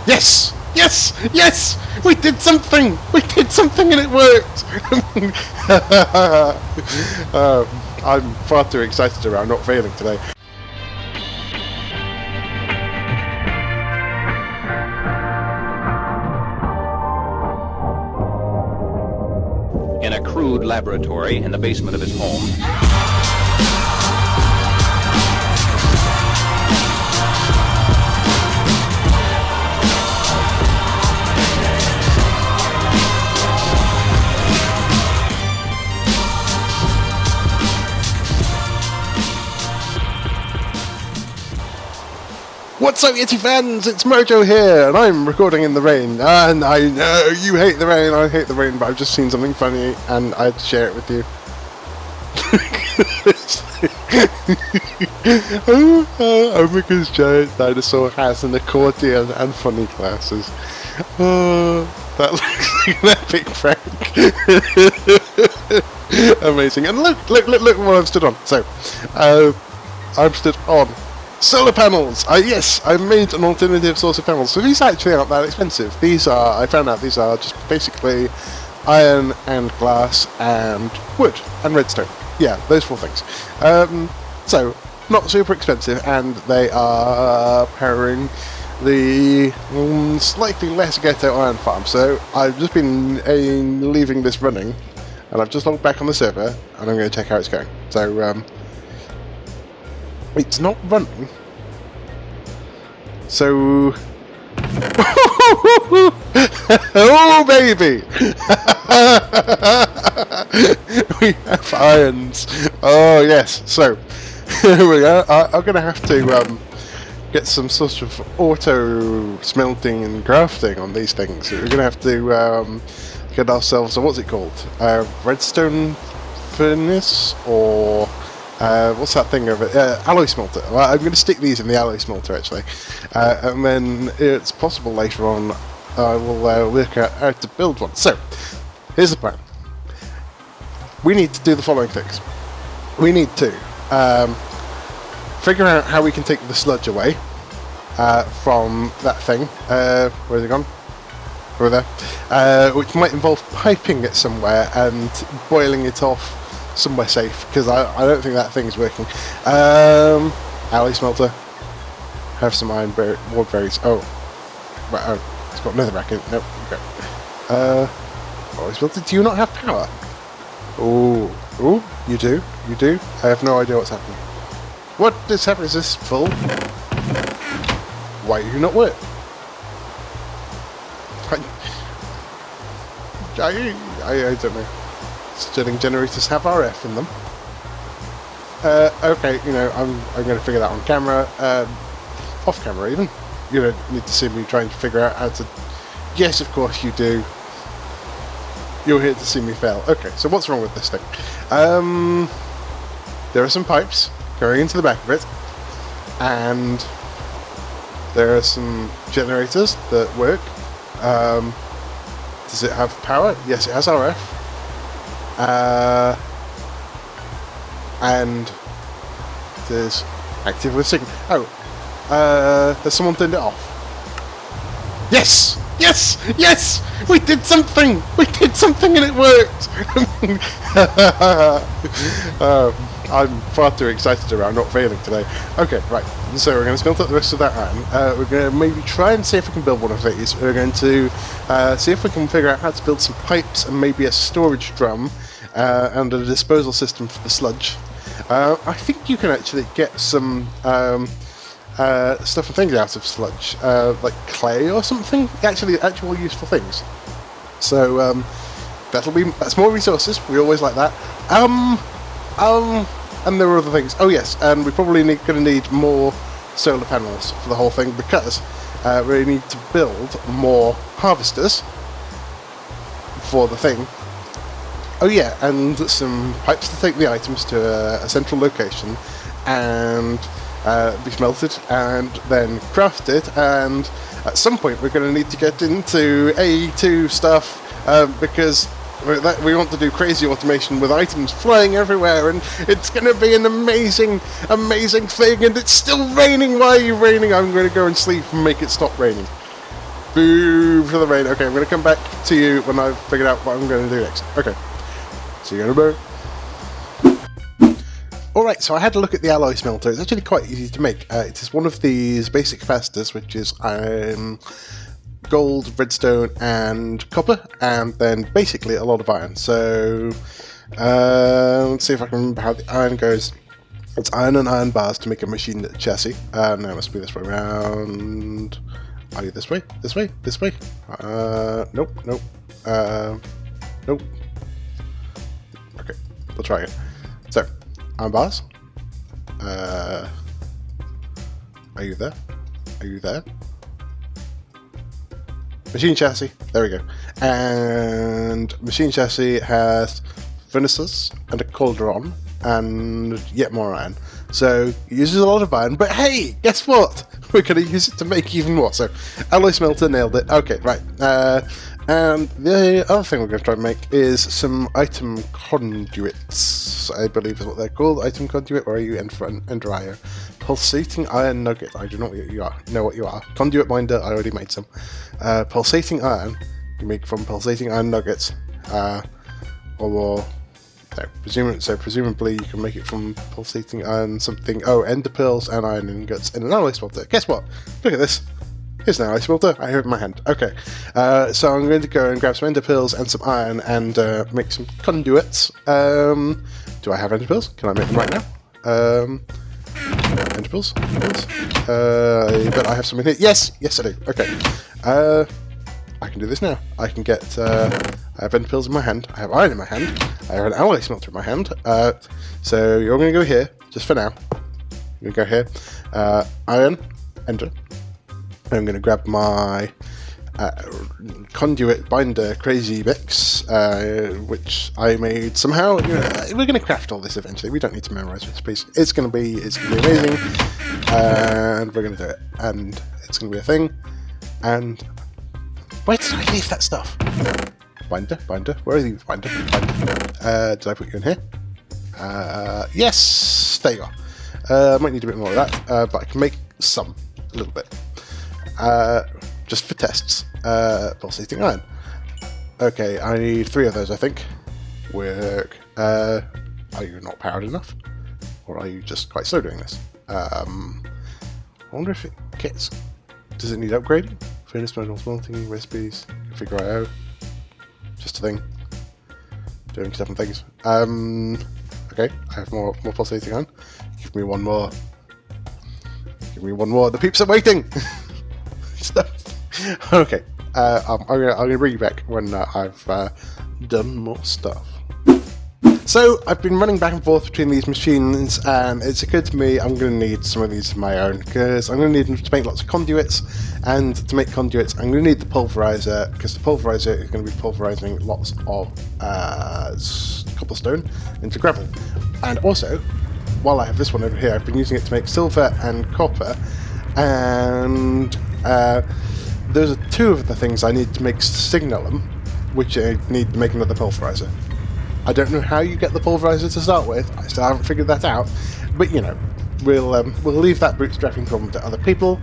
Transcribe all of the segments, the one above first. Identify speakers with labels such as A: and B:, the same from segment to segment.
A: Yes! Yes! Yes! We did something! We did something and it worked! I'm far too excited around not failing today.
B: In a crude laboratory in the basement of his home.
A: What's up, Yeti fans? It's Mojo here, and I'm recording in the rain. And I know you hate the rain, I hate the rain, but I've just seen something funny, and I had to share it with you. Omika's giant dinosaur has an accordion and funny glasses. That looks like an epic prank. Amazing. And look what I've stood on. So, I'm stood on solar panels! Yes, I made an alternative source of panels. So these actually aren't that expensive. These are, I found out these are just basically iron and glass and wood and redstone. Yeah, those four things. So, not super expensive, and they are powering the slightly less ghetto iron farm. So I've just been leaving this running, and I've just logged back on the server, and I'm going to check how it's going. So, it's not running. So... oh, baby! We have irons. Oh, yes. So, here we go. I'm going to have to get some sort of auto smelting and crafting on these things. We're going to have to get ourselves, what's it called? Redstone furnace, or... what's that thing over it? Alloy smelter. Well, I'm going to stick these in the alloy smelter, actually. And then it's possible later on I will work out how to build one. So, here's the plan. We need to do the following things. We need to figure out how we can take the sludge away from that thing. Where's it gone? Over there. Which might involve piping it somewhere and boiling it off somewhere safe, because I don't think that thing's working. Alloy smelter. Have some iron ward berries. Oh. Right, oh. It's got another rack in it. Nope. Okay. Alloy smelter. Do you not have power? Oh. Oh, you do. You do. I have no idea what's happening. What is happening? Is this full? Why do you not work? I don't know. Stirling generators have RF in them. Okay, you know, I'm going to figure that on camera, off camera even. You don't need to see me trying to figure out how to... Yes, of course you do. You're here to see me fail. Okay, so what's wrong with this thing? There are some pipes going into the back of it, and there are some generators that work. Does it have power? Yes, it has RF. And there's active with signal. Oh, there's someone turned it off. Yes! Yes! Yes! We did something! We did something and it worked! I'm far too excited around not failing today. Okay, right. So we're going to smelt up the rest of that iron. We're going to maybe try and see if we can build one of these. We're going to see if we can figure out how to build some pipes and maybe a storage drum and a disposal system for the sludge. I think you can actually get some stuff and things out of sludge, like clay or something. Actual useful things. So that's more resources. We always like that. And there are other things. Oh yes, and we're probably going to need more solar panels for the whole thing, because we need to build more harvesters for the thing. Oh yeah, and some pipes to take the items to a central location and be smelted and then crafted, and at some point we're going to need to get into A2 stuff because we want to do crazy automation with items flying everywhere, and it's going to be an amazing thing, and it's still raining. Why are you raining? I'm going to go and sleep and make it stop raining. Boo for the rain. Okay, I'm going to come back to you when I've figured out what I'm going to do next. Okay. See you in a bit. Alright, so I had a look at the alloy smelter. It's actually quite easy to make. It is one of these basic capacitors, which is gold, redstone, and copper, and then basically a lot of iron. So, let's see if I can remember how the iron goes. It's iron and iron bars to make a machine chassis. No, it must be this way around. Are you this way? This way? This way? Nope, nope. Nope. Okay, we'll try it. So, iron bars. Are you there? Are you there? Machine chassis. There we go. And machine chassis has furnaces and a cauldron and yet more iron. So it uses a lot of iron, but hey, guess what? We're going to use it to make even more. So alloy smelter, nailed it. Okay, right. And the other thing we're going to try and make is some item conduits, I believe is what they're called. Item conduit, or are you enter IO? Pulsating iron nugget. I do not know what you are. Conduit minder, I already made some. Pulsating iron, you make from pulsating iron nuggets. Or no, presumably you can make it from pulsating iron something. Oh, ender pearls and iron ingots in an alloy smelter. Guess what? Look at this. Here's an alloy smelter. I have it in my hand. Okay, so I'm going to go and grab some ender pearls and some iron and make some conduits. Do I have ender pearls? Can I make them right now? Ender pearls? But I have some in here. Yes, yes I do. Okay. I can do this now. I can get. I have ender pearls in my hand. I have iron in my hand. I have an alloy smelter in my hand. So you're going to go here just for now. You're going to go here. Iron, ender. I'm going to grab my conduit binder crazy mix, which I made somehow. You know, we're going to craft all this eventually. We don't need to memorize recipes. It's going to be amazing, and we're going to do it. And it's going to be a thing. And where did I leave that stuff? Binder. Where are these binder? Did I put you in here? Yes, there you are. I might need a bit more of that, but I can make some, a little bit. Just for tests. Pulsating iron. Okay, I need 3 of those, I think. Work. Are you not powered enough? Or are you just quite slow doing this? I wonder if it gets... Does it need upgrading? Furnace manual smelting, recipes, configure IO. Just a thing. Doing stuff and things. Okay, I have more pulsating iron. Give me one more. Give me one more. The peeps are waiting! Okay, I'm gonna bring you back when I've done more stuff. So I've been running back and forth between these machines, and it's occurred to me I'm going to need some of these of my own, because I'm going to need them to make lots of conduits, and to make conduits I'm going to need the pulverizer, because the pulverizer is going to be pulverizing lots of cobblestone into gravel. And also, while I have this one over here, I've been using it to make silver and copper, and those are 2 of the things I need to make signalum, which I need to make another pulverizer. I don't know how you get the pulverizer to start with. I still haven't figured that out. But, you know, we'll leave that bootstrapping problem to other people,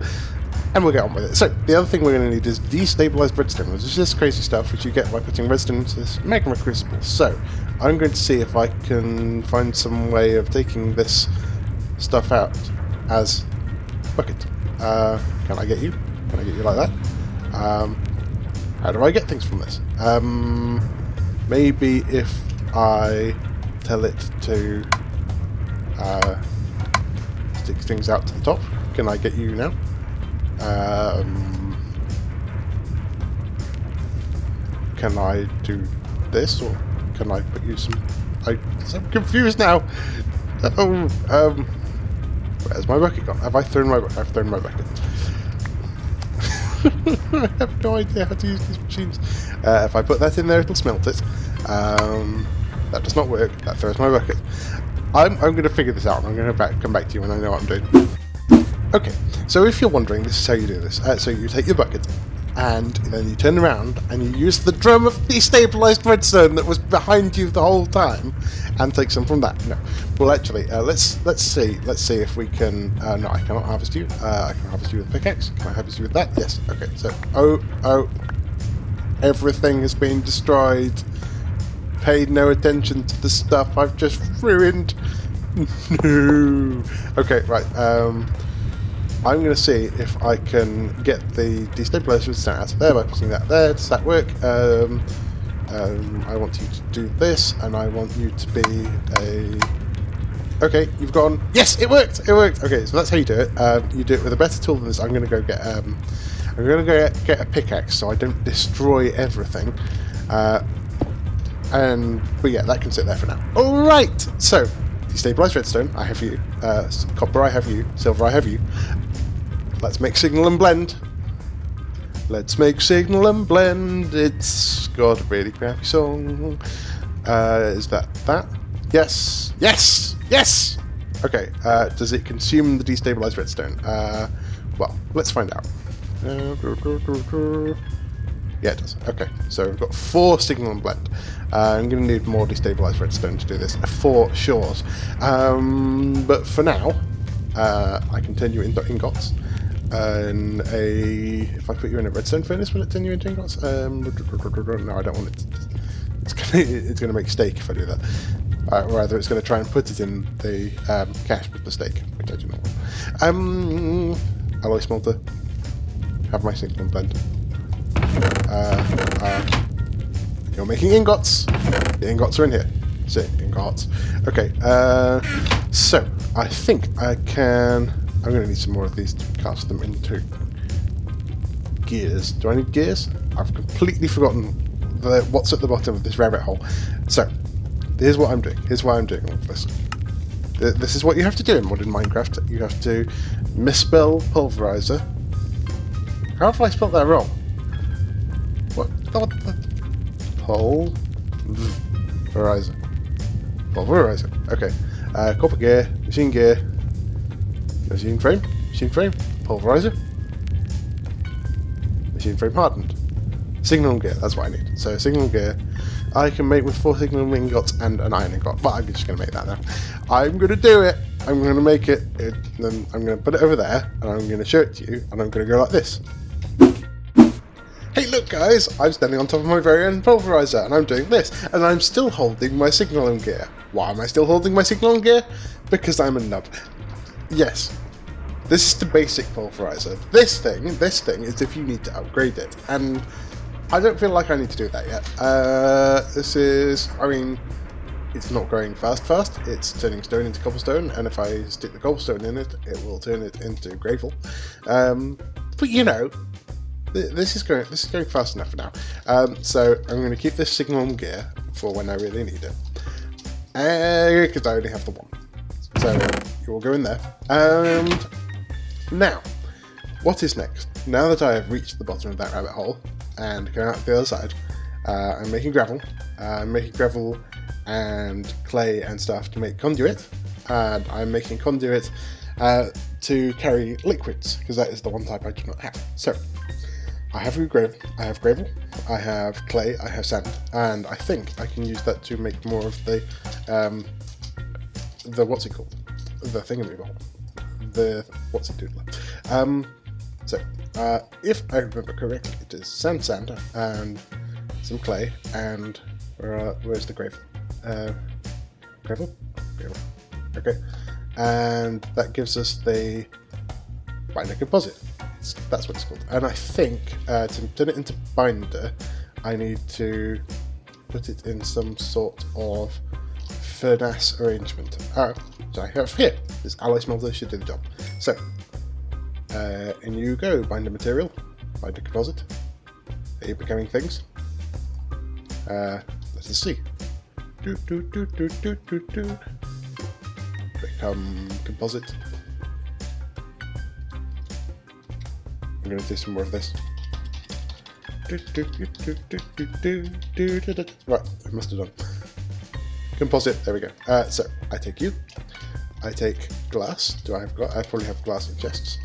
A: and we'll get on with it. So, the other thing we're going to need is destabilized redstone, which is this crazy stuff which you get by putting redstone into this magma crucible. So, I'm going to see if I can find some way of taking this stuff out as bucket. Can I get you? Can I get you like that? How do I get things from this? Maybe if I tell it to stick things out to the top. Can I get you now? Can I do this, or can I put you some... I'm confused now. Where's my bucket gone? Have I thrown my bucket? I've thrown my bucket. I have no idea how to use these machines. If I put that in there, it'll smelt it. That does not work. That throws my bucket. I'm going to figure this out. I'm going to come back to you when I know what I'm doing. Okay, so if you're wondering, this is how you do this. So you take your bucket, and then you turn around and you use the drum of destabilized redstone that was behind you the whole time, and take some from that. No, well, actually, let's see if we can. No, I cannot harvest you. I can harvest you with a pickaxe. Can I harvest you with that? Yes. Okay. So, oh, everything has been destroyed. Paid no attention to the stuff I've just ruined. No. Okay, right. I'm going to see if I can get the destabilizer redstone out of there by putting that there. Does that work? I want you to do this, and I want you to be a... Okay, you've gone... Yes, it worked! It worked! Okay, so that's how you do it. You do it with a better tool than this. I'm going to go get... I'm going to go get a pickaxe so I don't destroy everything. But yeah, that can sit there for now. Alright! So, destabilized redstone, I have you. Copper, I have you. Silver, I have you. Let's make signal and blend. Let's make signal and blend. It's got a really crappy song. Is that? Yes! Yes! Yes! Okay, does it consume the destabilized redstone? Well, let's find out. Yeah, it does. Okay, so we've got 4 signal and blend. I'm going to need more destabilized redstone to do this, for sure. But for now, I can turn you into ingots. And if I put you in a redstone furnace, will it turn you into ingots? No, I don't want it. It's going to make steak if I do that. Or either it's going to try and put it in the cache with the steak, which I do not want. Alloy smelter. Have my signal and blend. You're making ingots. The ingots are in here. See, ingots. Okay, so I think I can... I'm going to need some more of these to cast them into gears. Do I need gears? I've completely forgotten what's at the bottom of this rabbit hole. So, here's what I'm doing. Here's why I'm doing all of this. This is what you have to do in modern Minecraft. You have to misspell pulverizer. How have I spelled that wrong? What? Pulverizer. Pulverizer. Okay. Copper gear, machine frame, pulverizer, machine frame hardened. Signal gear, that's what I need. So signal gear, I can make with 4 signal ingots and an iron ingot, but I'm just going to make that now. I'm going to do it. I'm going to make it, then I'm going to put it over there, and I'm going to show it to you, and I'm going to go like this. Hey look guys, I'm standing on top of my very own pulverizer, and I'm doing this, and I'm still holding my signal gear. Why am I still holding my signal gear? Because I'm a nub. Yes, this is the basic pulverizer. This thing is if you need to upgrade it, and I don't feel like I need to do that yet. This is, I mean, it's not going fast, it's turning stone into cobblestone, and if I stick the cobblestone in it, it will turn it into gravel. But you know, this is going fast enough for now. So I'm going to keep this signal gear for when I really need it, because I only have the one. So you will go in there. And now, what is next? Now that I have reached the bottom of that rabbit hole and going out the other side, I'm making gravel. I'm making gravel and clay and stuff to make conduit. And I'm making conduit to carry liquids, because that is the one type I do not have. So I have gravel, I have clay, I have sand, and I think I can use that to make more of the what's it called? The thingamabobble. The what's it doodler. So if I remember correctly, it is sand and some clay, and where's the gravel? Gravel. Okay, and that gives us the binder composite. That's what it's called. And I think to turn it into binder, I need to put it in some sort of furnace arrangement. So I have here, this alloy smelter should do the job. So, in you go, binder material, binder composite. Are you becoming things? Let us see. Become composite. I'm going to do some more of this. Right, I must have done. Composite, there we go. So, I take you. I take glass. I probably have glass in chests.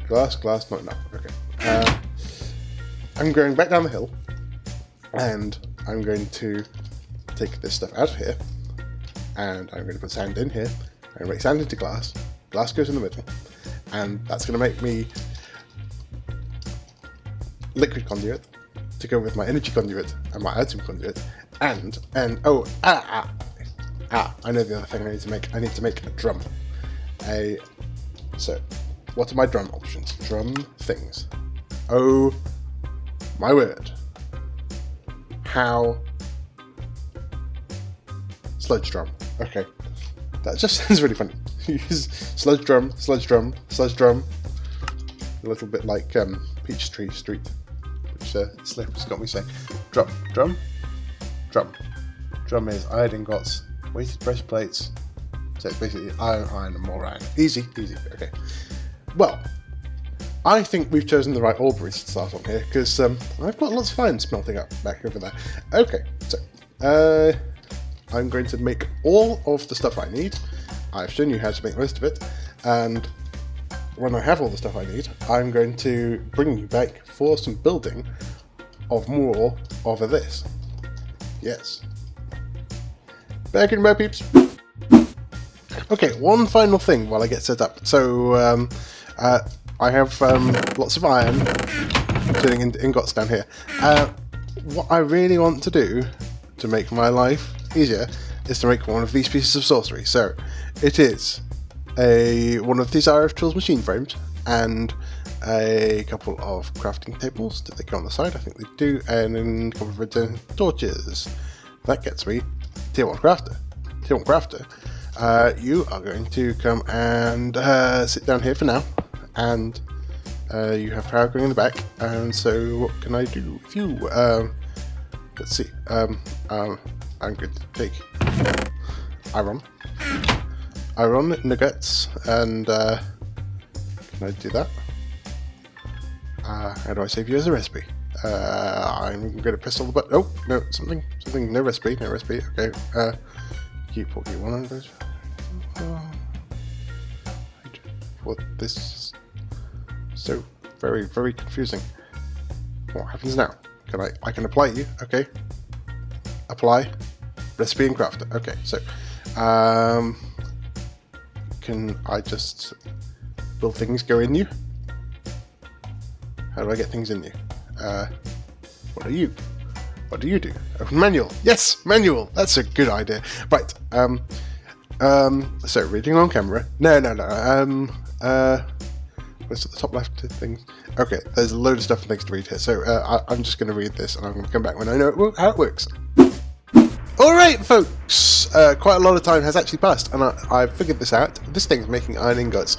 A: Glass, not enough. Okay. I'm going back down the hill, and I'm going to take this stuff out of here, and I'm going to put sand in here. I'm going to make sand into glass. Glass goes in the middle, and that's going to make me liquid conduit to go with my energy conduit and my item conduit, and I know the other thing I need to make. I need to make a drum. So, what are my drum options? Drum things. Oh my word! How? Sludge drum. Okay, that just sounds really funny. Use sludge drum. A little bit like Peachtree Street, which Slip has got me saying. Drum. Drum is iron ingots, weighted breastplates. So it's basically iron, and more iron. Easy. Okay. Well, I think we've chosen the right Oreberry to start on here, because I've got lots of iron smelting up back over there. Okay, so I'm going to make all of the stuff I need. I've shown you how to make most of it, and when I have all the stuff I need, I'm going to bring you back for some building of more of this. Yes. Back in my peeps. Okay, one final thing while I get set up. So, I have lots of iron turning into ingots down here. What I really want to do to make my life easier is to make one of these pieces of sorcery. So, it is one of these RF Tools machine frames and a couple of crafting tables. Do they go on the side? I think they do. And then a couple of redstone torches. That gets me Tier 1 Crafter. Tier 1 Crafter. You are going to come and sit down here for now, and you have power going in the back. And so, what can I do with you? Let's see. I'm going to take iron nuggets, and can I do that? How do I save you as a recipe? I'm going to press all the button. Oh no, something. No recipe. Okay. Keep one of those. What this is so very confusing. What happens now? I can apply you? Okay. Apply recipe and crafter. Okay, so can I just will things go in you? How do I get things in you? What are you? What do you do? Open manual. Yes, manual. That's a good idea. Right. So reading on camera. No. What's at the top left things? Okay, there's a load of stuff and things to read here. So I'm just going to read this, and I'm going to come back when I know how it works. Alright folks, quite a lot of time has actually passed, and I've figured this out. This thing's making iron ingots.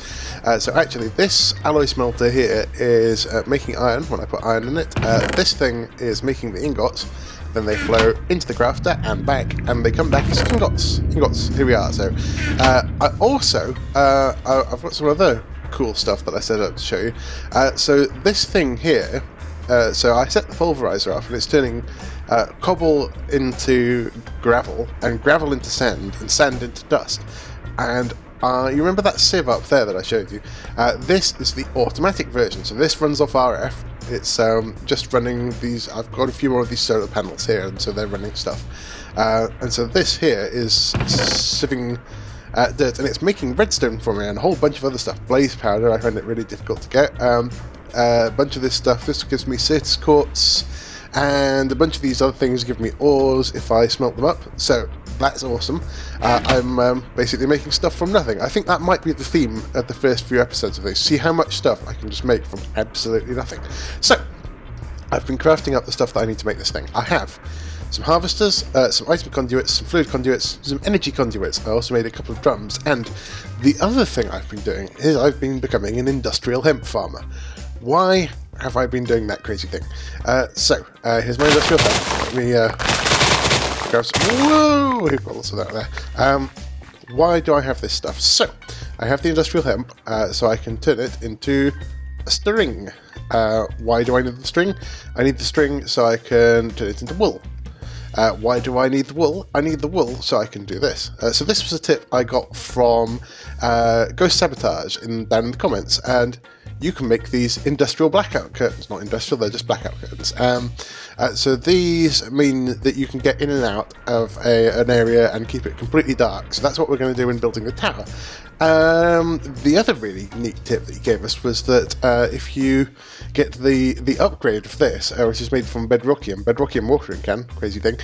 A: So actually this alloy smelter here is making iron when I put iron in it. This thing is making the ingots, then they flow into the crafter and back, and they come back as ingots. Here we are. So I also, I've got some other cool stuff that I set up to show you. So this thing here, so I set the pulverizer off, and it's turning cobble into gravel, and gravel into sand, and sand into dust. And you remember that sieve up there that I showed you? This is the automatic version, so this runs off RF. It's just running these. I've got a few more of these solar panels here, and so they're running stuff. And so this here is sieving dirt, and it's making redstone for me and a whole bunch of other stuff. Blaze powder, I find it really difficult to get. A bunch of this stuff. This gives me Certus quartz, and a bunch of these other things give me ores if I smelt them up. So that's awesome. I'm basically making stuff from nothing. I think that might be the theme of the first few episodes of this. See how much stuff I can just make from absolutely nothing. So I've been crafting up the stuff that I need to make this thing. I have some harvesters, some item conduits, some fluid conduits, some energy conduits. I also made a couple of drums, and the other thing I've been doing is I've been becoming an industrial hemp farmer. Why have I been doing that crazy thing? So here's my industrial hemp. Let me grab some. Whoa! We've got lots of that there. Why do I have this stuff? So I have the industrial hemp, so I can turn it into a string. Why do I need the string? I need the string so I can turn it into wool. Why do I need the wool? I need the wool so I can do this. So this was a tip I got from Ghost Sabotage down in the comments, and you can make these industrial blackout curtains. Not industrial, they're just blackout curtains. So these mean that you can get in and out of an area and keep it completely dark. So that's what we're going to do in building the tower. The other really neat tip that he gave us was that if you get the upgrade of this, which is made from bedrockium watering can, crazy thing,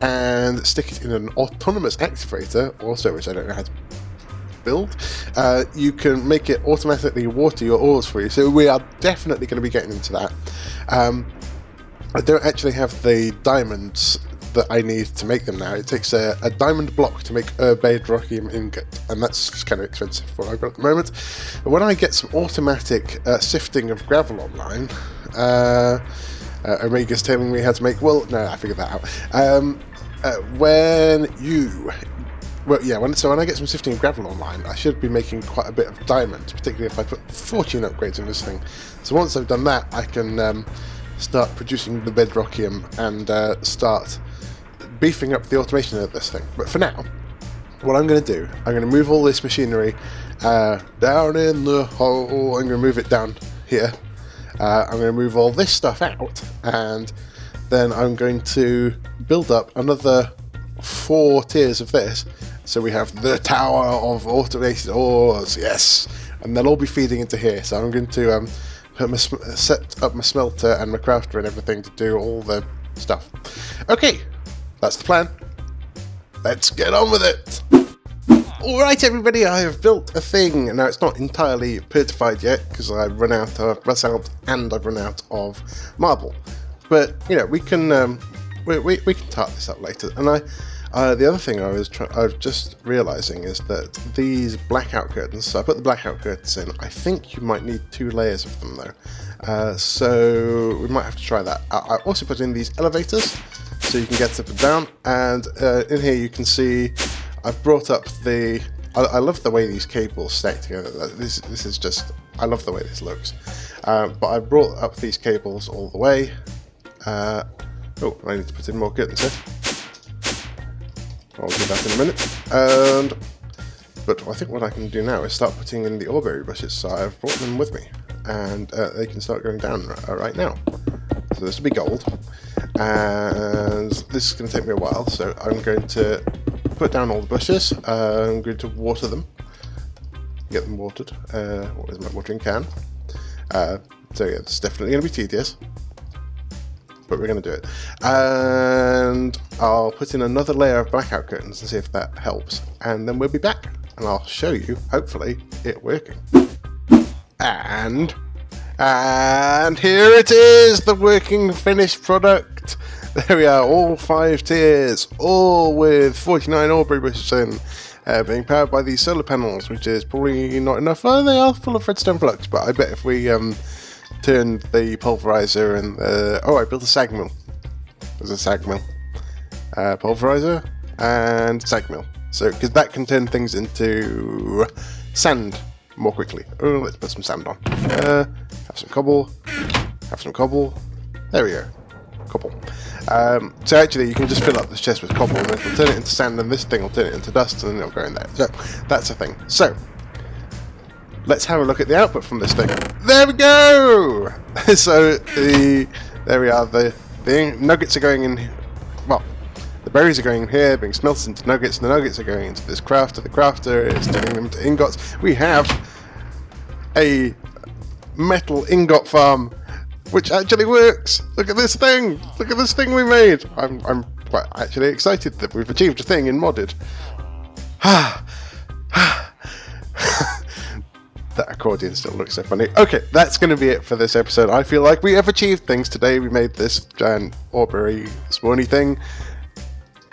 A: and stick it in an autonomous activator, also, which I don't know how to build, you can make it automatically water your ores for you. So we are definitely going to be getting into that. I don't actually have the diamonds that I need to make them now. It takes a diamond block to make a bedrockium ingot, and that's kind of expensive for what I've got at the moment. But when I get some automatic sifting of gravel online, Omega's telling me how to make, well, no, I figured that out. When I get some sifting of gravel online, I should be making quite a bit of diamonds, particularly if I put fortune upgrades in this thing. So once I've done that, I can start producing the bedrockium and start beefing up the automation of this thing. But for now, what I'm going to do, I'm going to move all this machinery down in the hole. I'm going to move it down here. I'm going to move all this stuff out, and then I'm going to build up another 4 tiers of this. So we have the tower of automated ores, yes, and they'll all be feeding into here. So I'm going to set up my smelter and my crafter and everything to do all the stuff. Okay, that's the plan. Let's get on with it. Alright everybody, I have built a thing. Now it's not entirely certified yet because I've run out of basalt and I've run out of marble. But you know, we can tart this up later. And the other thing I was just realising is that these blackout curtains, so I put the blackout curtains in, I think you might need 2 layers of them though. So we might have to try that. I also put in these elevators so you can get up and down, and in here you can see I've brought up the... I love the way these cables stack together. This is just... I love the way this looks. But I brought up these cables all the way. Oh, I need to put in more curtains here. I'll do that in a minute. But I think what I can do now is start putting in the Oreberry bushes. So I've brought them with me, and they can start going down right now. So this will be gold, and this is going to take me a while. So I'm going to put down all the bushes. I'm going to water them, get them watered. What is my watering can? So yeah, it's definitely going to be tedious, but we're going to do it. And I'll put in another layer of blackout curtains and see if that helps. And then we'll be back, and I'll show you, hopefully, it working. And here it is, the working finished product. There we are, all 5 tiers, all with 49 Oreberry bushes in, being powered by these solar panels, which is probably not enough. Oh, they are full of redstone flux, but I bet if we turned the pulverizer and I built a sag mill. There's a sag mill, pulverizer and sag mill. So because that can turn things into sand more quickly. Oh, let's put some sand on. Have some cobble. Have some cobble. There we go. Cobble. So actually, you can just fill up this chest with cobble, and it'll turn it into sand, and this thing will turn it into dust, and then it'll go in there. So that's a thing. So let's have a look at the output from this thing. There we go! So there we are. The nuggets are going in. Well, the berries are going in here, being smelted into nuggets, and the nuggets are going into this crafter. The crafter is turning them into ingots. We have a metal ingot farm, which actually works. Look at this thing! Look at this thing we made! I'm quite actually excited that we've achieved a thing in modded. That accordion still looks so funny. Okay, that's going to be it for this episode. I feel like we have achieved things today. We made this giant Oreberry spawny thing,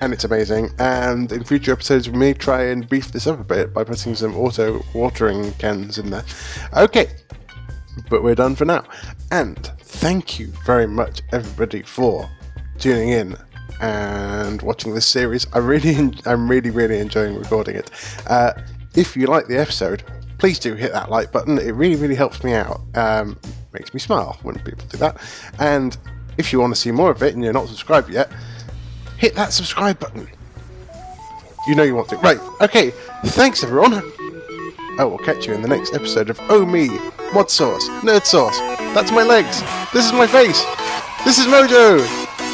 A: and it's amazing. And in future episodes, we may try and beef this up a bit by putting some auto watering cans in there. Okay, but we're done for now. And thank you very much, everybody, for tuning in and watching this series. I'm really enjoying recording it. If you like the episode, please do hit that like button. It really helps me out. Makes me smile when people do that. And if you want to see more of it and you're not subscribed yet, hit that subscribe button. You know you want to. Right, okay, thanks everyone. I will catch you in the next episode of Oh Me, Modsauce, Nerdsauce. That's my legs. This is my face. This is Mojo.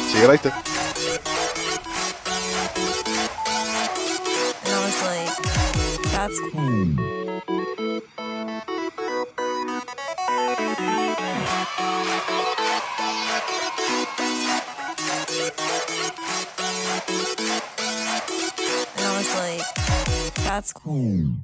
A: See you later.
C: And I was like, that's cool. And I was like, that's cool.